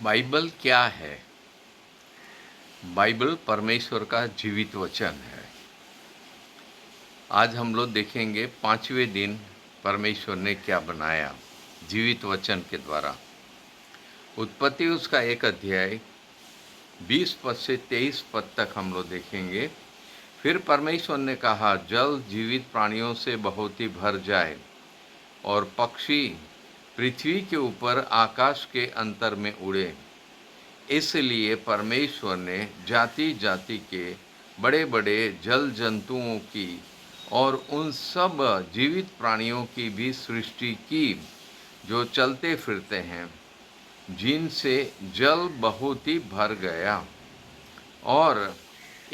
Bible क्या है? Bible परमेश्वर का जीवित वचन है। आज हम लोग देखेंगे 5वें दिन परमेश्वर ने क्या बनाया जीवित वचन के द्वारा। उत्पत्ति उसका 1 अध्याय 20 पद से 23 पद तक हम लोग देखेंगे। फिर परमेश्वर ने कहा, जल जीवित प्राणियों से बहुत ही भर जाए और पक्षी पृथ्वी के ऊपर आकाश के अंतर में उड़े। इसलिए परमेश्वर ने जाति जाति के बड़े बड़े जल जंतुओं की और उन सब जीवित प्राणियों की भी सृष्टि की जो चलते फिरते हैं, जिनसे जल बहुत ही भर गया, और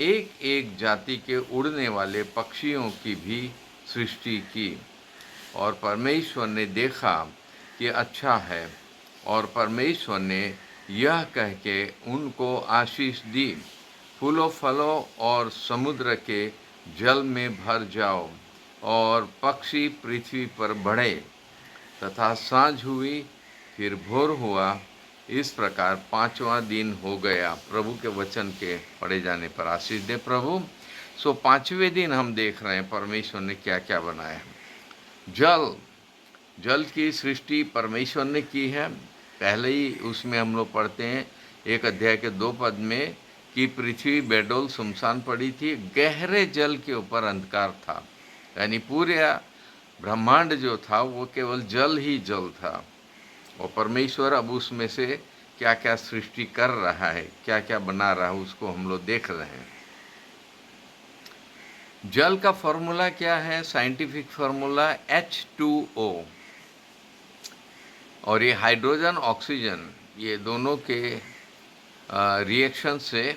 एक एक जाति के उड़ने वाले पक्षियों की भी सृष्टि की। और परमेश्वर ने देखा कि अच्छा है, और परमेश्वर ने यह कह के उनको आशीष दी, फूलों फलों और समुद्र के जल में भर जाओ और पक्षी पृथ्वी पर बढ़े। तथा सांझ हुई, फिर भोर हुआ। इस प्रकार 5वां दिन हो गया। प्रभु के वचन के पढ़े जाने पर आशीष दे प्रभु। 5वें दिन हम देख रहे हैं परमेश्वर ने क्या क्या बनाया। जल की सृष्टि परमेश्वर ने की है। पहले ही उसमें हम लोग पढ़ते हैं 1 अध्याय के 2 पद में कि पृथ्वी बेडौल सुनसान पड़ी थी, गहरे जल के ऊपर अंधकार था। यानी पूरे ब्रह्मांड जो था वो केवल जल ही जल था। और परमेश्वर अब उसमें से क्या क्या सृष्टि कर रहा है, क्या क्या बना रहा है, उसको हम लोग देख रहे हैं। जल का फॉर्मूला क्या है? Scientific formula H2O। और ये हाइड्रोजन ऑक्सीजन, ये दोनों के रिएक्शन से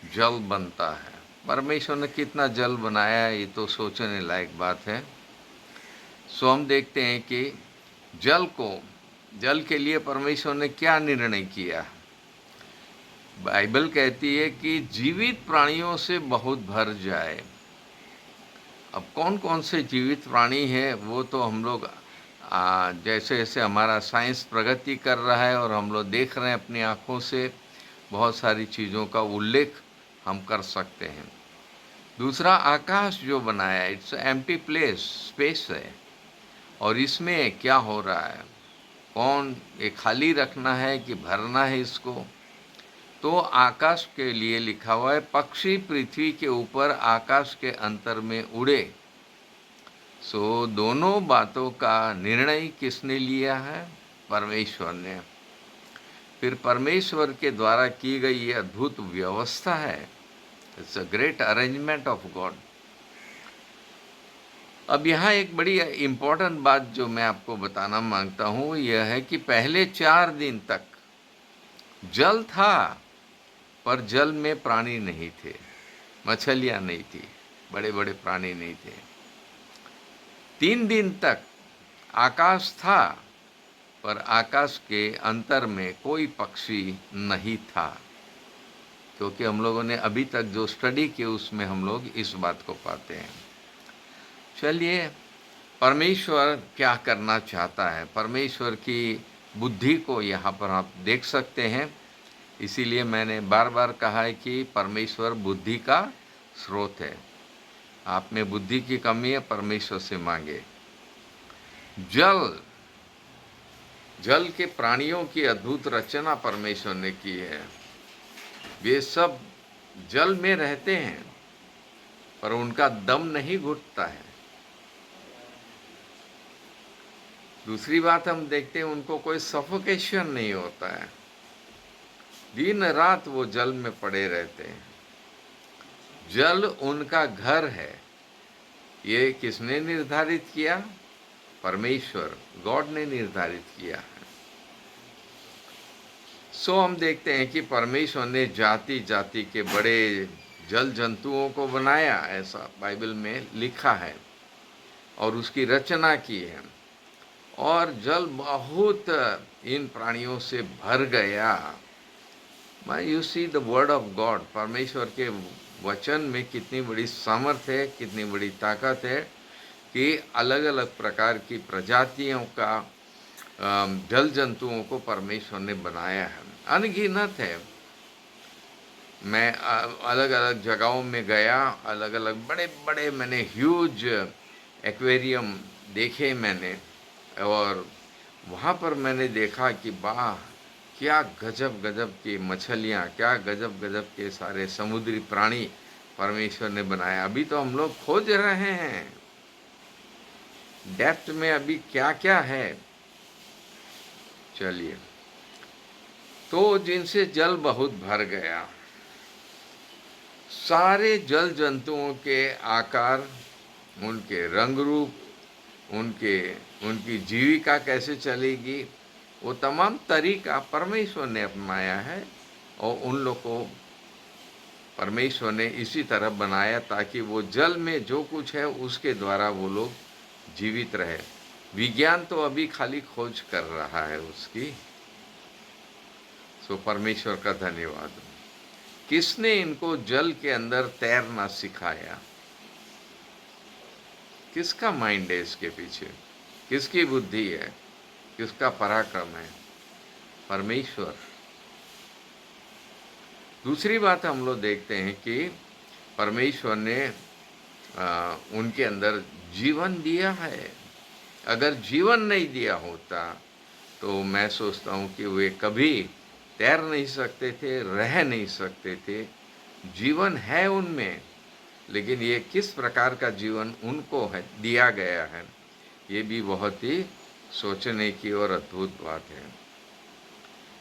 जल बनता है। परमेश्वर ने कितना जल बनाया ये तो सोचने लायक बात है। हम देखते हैं कि जल के लिए परमेश्वर ने क्या निर्णय किया। बाइबल कहती है कि जीवित प्राणियों से बहुत भर जाए। अब कौन कौन से जीवित प्राणी हैं वो तो हम लोग जैसे जैसे हमारा साइंस प्रगति कर रहा है और हम लोग देख रहे हैं अपनी आँखों से, बहुत सारी चीज़ों का उल्लेख हम कर सकते हैं। दूसरा, आकाश जो बनाया, इट्स एम्प्टी प्लेस, स्पेस है, और इसमें क्या हो रहा है, कौन ये खाली रखना है कि भरना है इसको। तो आकाश के लिए लिखा हुआ है, पक्षी पृथ्वी के ऊपर आकाश के अंतर में उड़े। दोनों बातों का निर्णय किसने लिया है? परमेश्वर ने। फिर परमेश्वर के द्वारा की गई ये अद्भुत व्यवस्था है। It's a great arrangement of God. अब यहाँ एक बड़ी इम्पोर्टेंट बात जो मैं आपको बताना मांगता हूँ यह है कि पहले 4 दिन तक जल था, पर जल में प्राणी नहीं थे, मछलियाँ नहीं थी, बड़े बड़े प्राणी नहीं थे। 3 दिन तक आकाश था, पर आकाश के अंतर में कोई पक्षी नहीं था। क्योंकि हम लोगों ने अभी तक जो स्टडी की उसमें हम लोग इस बात को पाते हैं। चलिए, परमेश्वर क्या करना चाहता है, परमेश्वर की बुद्धि को यहाँ पर आप देख सकते हैं। इसीलिए मैंने बार बार कहा है कि परमेश्वर बुद्धि का स्रोत है। आप में बुद्धि की कमी है, परमेश्वर से मांगे। जल के प्राणियों की अद्भुत रचना परमेश्वर ने की है। वे सब जल में रहते हैं, पर उनका दम नहीं घुटता है। दूसरी बात हम देखते हैं, उनको कोई सफोकेशन नहीं होता है। दिन रात वो जल में पड़े रहते हैं। जल उनका घर है। ये किसने निर्धारित किया? परमेश्वर, गॉड ने निर्धारित किया है। हम देखते हैं कि परमेश्वर ने जाति जाति के बड़े जल जंतुओं को बनाया, ऐसा बाइबल में लिखा है, और उसकी रचना की है। और जल बहुत इन प्राणियों से भर गया। You see the word of God, परमेश्वर के वचन में कितनी बड़ी सामर्थ्य है, कितनी बड़ी ताकत है कि अलग अलग प्रकार की प्रजातियों का जल जंतुओं को परमेश्वर ने बनाया है, अनगिनत है। मैं अलग अलग जगहों में गया, अलग अलग बड़े बड़े मैंने ह्यूज एक्वेरियम देखे मैंने, और वहाँ पर मैंने देखा कि वाह, क्या गजब गजब की मछलियाँ, क्या गजब गजब के सारे समुद्री प्राणी परमेश्वर ने बनाया। अभी तो हम लोग खोज रहे हैं डेप्थ में अभी क्या क्या है। चलिए, तो जिनसे जल बहुत भर गया, सारे जल जंतुओं के आकार, उनके रंग रूप, उनके उनकी जीविका कैसे चलेगी, वो तमाम तरीका परमेश्वर ने अपनाया है। और उन लोग को परमेश्वर ने इसी तरह बनाया ताकि वो जल में जो कुछ है उसके द्वारा वो लोग जीवित रहे। विज्ञान तो अभी खाली खोज कर रहा है उसकी। सो परमेश्वर का धन्यवाद। किसने इनको जल के अंदर तैरना सिखाया? किसका माइंड है इसके पीछे? किसकी बुद्धि है? किसका पराक्रम है? परमेश्वर। दूसरी बात हम लोग देखते हैं कि परमेश्वर ने उनके अंदर जीवन दिया है। अगर जीवन नहीं दिया होता तो मैं सोचता हूँ कि वे कभी तैर नहीं सकते थे, रह नहीं सकते थे। जीवन है उनमें, लेकिन ये किस प्रकार का जीवन उनको है दिया गया है, ये भी बहुत ही सोचने की और अद्भुत बात है।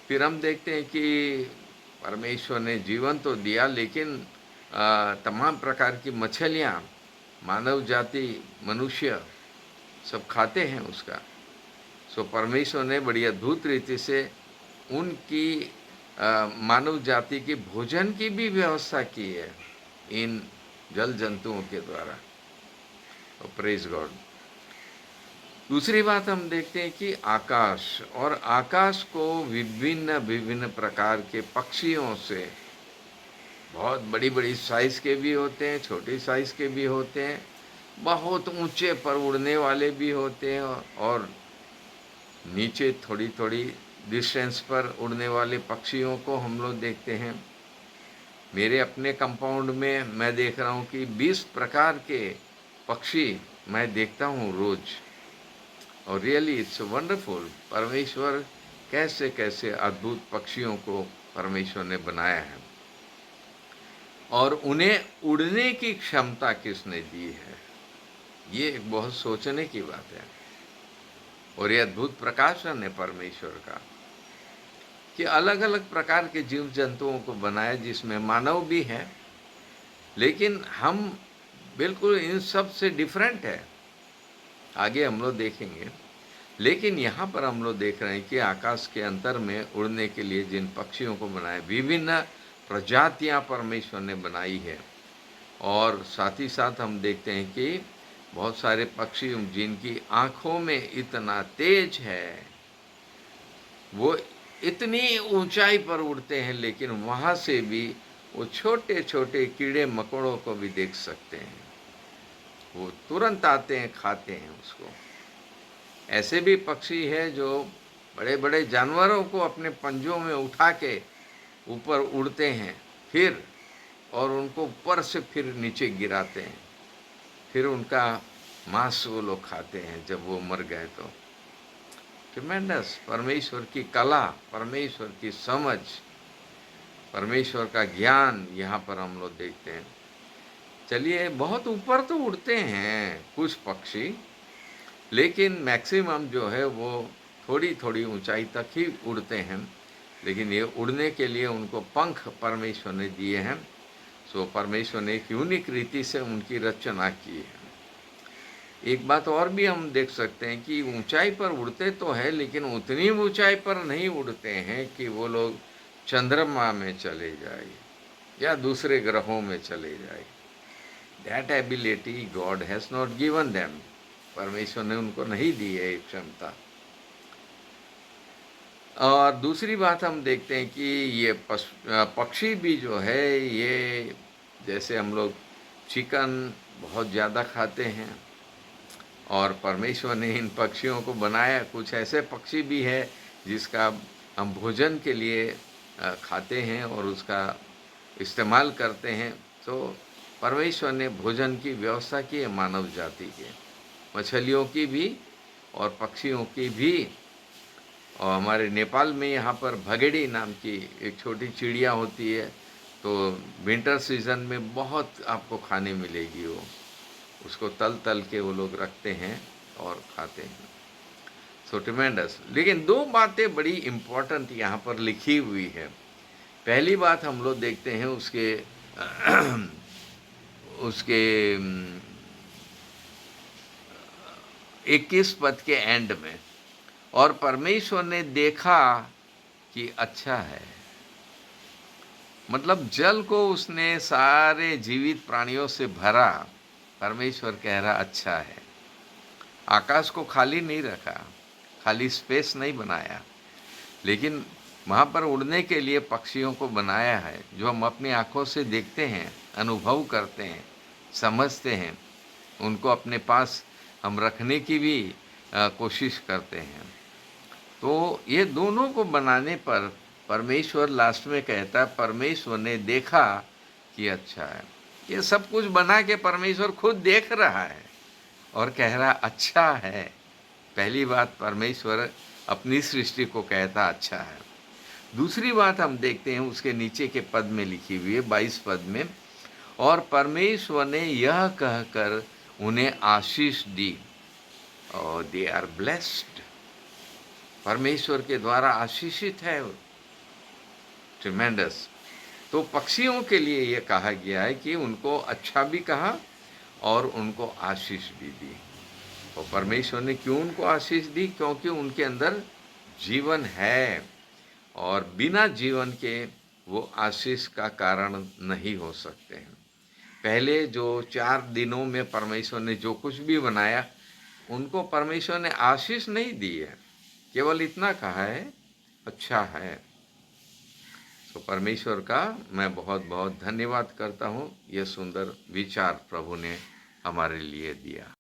फिर हम देखते हैं कि परमेश्वर ने जीवन तो दिया, लेकिन तमाम प्रकार की मछलियाँ, मानव जाति, मनुष्य सब खाते हैं उसका। सो परमेश्वर ने बड़ी अद्भुत रीति से उनकी मानव जाति की भोजन की भी व्यवस्था की है इन जल जंतुओं के द्वारा। Praise God. दूसरी बात हम देखते हैं कि आकाश, और आकाश को विभिन्न विभिन्न प्रकार के पक्षियों से, बहुत बड़ी बड़ी साइज़ के भी होते हैं, छोटी साइज़ के भी होते हैं, बहुत ऊंचे पर उड़ने वाले भी होते हैं, और नीचे थोड़ी थोड़ी डिस्टेंस पर उड़ने वाले पक्षियों को हम लोग देखते हैं। मेरे अपने कंपाउंड में मैं देख रहा हूँ कि 20 प्रकार के पक्षी मैं देखता हूँ रोज़। और रियली इट्स वंडरफुल। परमेश्वर कैसे कैसे अद्भुत पक्षियों को परमेश्वर ने बनाया है, और उन्हें उड़ने की क्षमता किसने दी है, ये एक बहुत सोचने की बात है। और ये अद्भुत प्रकाशन है परमेश्वर का कि अलग अलग प्रकार के जीव जंतुओं को बनाया, जिसमें मानव भी है, लेकिन हम बिल्कुल इन सब से डिफरेंट है। आगे हम लोग देखेंगे। लेकिन यहाँ पर हम लोग देख रहे हैं कि आकाश के अंतर में उड़ने के लिए जिन पक्षियों को बनाया, विभिन्न प्रजातियाँ परमेश्वर ने बनाई है। और साथ ही साथ हम देखते हैं कि बहुत सारे पक्षी जिनकी आँखों में इतना तेज है, वो इतनी ऊंचाई पर उड़ते हैं, लेकिन वहाँ से भी वो छोटे छोटे कीड़े मकोड़ों को भी देख सकते हैं। वो तुरंत आते हैं, खाते हैं उसको। ऐसे भी पक्षी है जो बड़े बड़े जानवरों को अपने पंजों में उठा के ऊपर उड़ते हैं, फिर और उनको ऊपर से फिर नीचे गिराते हैं, फिर उनका मांस वो लोग खाते हैं जब वो मर गए तो। ट्रिमेंडस परमेश्वर की कला, परमेश्वर की समझ, परमेश्वर का ज्ञान यहाँ पर हम लोग देखते हैं। चलिए, बहुत ऊपर तो उड़ते हैं कुछ पक्षी, लेकिन मैक्सिमम जो है वो थोड़ी थोड़ी ऊंचाई तक ही उड़ते हैं। लेकिन ये उड़ने के लिए उनको पंख परमेश्वर ने दिए हैं। सो परमेश्वर ने एक यूनिक रीति से उनकी रचना की है। एक बात और भी हम देख सकते हैं कि ऊंचाई पर उड़ते तो है, लेकिन उतनी ऊंचाई पर नहीं उड़ते हैं कि वो लोग चंद्रमा में चले जाए या दूसरे ग्रहों में चले जाए। That ability God has not given them. परमेश्वर ने उनको नहीं दी है एक क्षमता। और दूसरी बात हम देखते हैं कि ये पक्षी भी जो है, ये जैसे हम लोग चिकन बहुत ज़्यादा खाते हैं, और परमेश्वर ने इन पक्षियों को बनाया। कुछ ऐसे पक्षी भी है जिसका हम भोजन के लिए खाते हैं और उसका इस्तेमाल करते हैं। तो परमेश्वर ने भोजन की व्यवस्था की है मानव जाति के, मछलियों की भी और पक्षियों की भी। और हमारे नेपाल में यहाँ पर भगेड़ी नाम की एक छोटी चिड़िया होती है, तो विंटर सीजन में बहुत आपको खाने मिलेगी। वो उसको तल तल के वो लोग रखते हैं और खाते हैं। सो ट्रिमेंडस। लेकिन दो बातें बड़ी इम्पोर्टेंट यहाँ पर लिखी हुई है। पहली बात हम लोग देखते हैं उसके उसके 21 पद के एंड में, और परमेश्वर ने देखा कि अच्छा है। मतलब जल को उसने सारे जीवित प्राणियों से भरा। परमेश्वर कह रहा अच्छा है। आकाश को खाली नहीं रखा, खाली स्पेस नहीं बनाया, लेकिन वहाँ पर उड़ने के लिए पक्षियों को बनाया है, जो हम अपनी आँखों से देखते हैं, अनुभव करते हैं, समझते हैं। उनको अपने पास हम रखने की भी कोशिश करते हैं। तो ये दोनों को बनाने पर परमेश्वर लास्ट में कहता है, परमेश्वर ने देखा कि अच्छा है। ये सब कुछ बना के परमेश्वर खुद देख रहा है और कह रहा अच्छा है। पहली बात, परमेश्वर अपनी सृष्टि को कहता अच्छा है। दूसरी बात हम देखते हैं उसके नीचे के पद में लिखी हुई है, 22 पद में, और परमेश्वर ने यह कहकर उन्हें आशीष दी, और दे आर ब्लेस्ड। परमेश्वर के द्वारा आशीषित है। ट्रिमेंडस। तो पक्षियों के लिए यह कहा गया है कि उनको अच्छा भी कहा और उनको आशीष भी दी। और परमेश्वर ने क्यों उनको आशीष दी? क्योंकि उनके अंदर जीवन है, और बिना जीवन के वो आशीष का कारण नहीं हो सकते हैं। पहले जो 4 दिनों में परमेश्वर ने जो कुछ भी बनाया, उनको परमेश्वर ने आशीष नहीं दी है, केवल इतना कहा है अच्छा है। तो परमेश्वर का मैं बहुत बहुत धन्यवाद करता हूँ। यह सुंदर विचार प्रभु ने हमारे लिए दिया।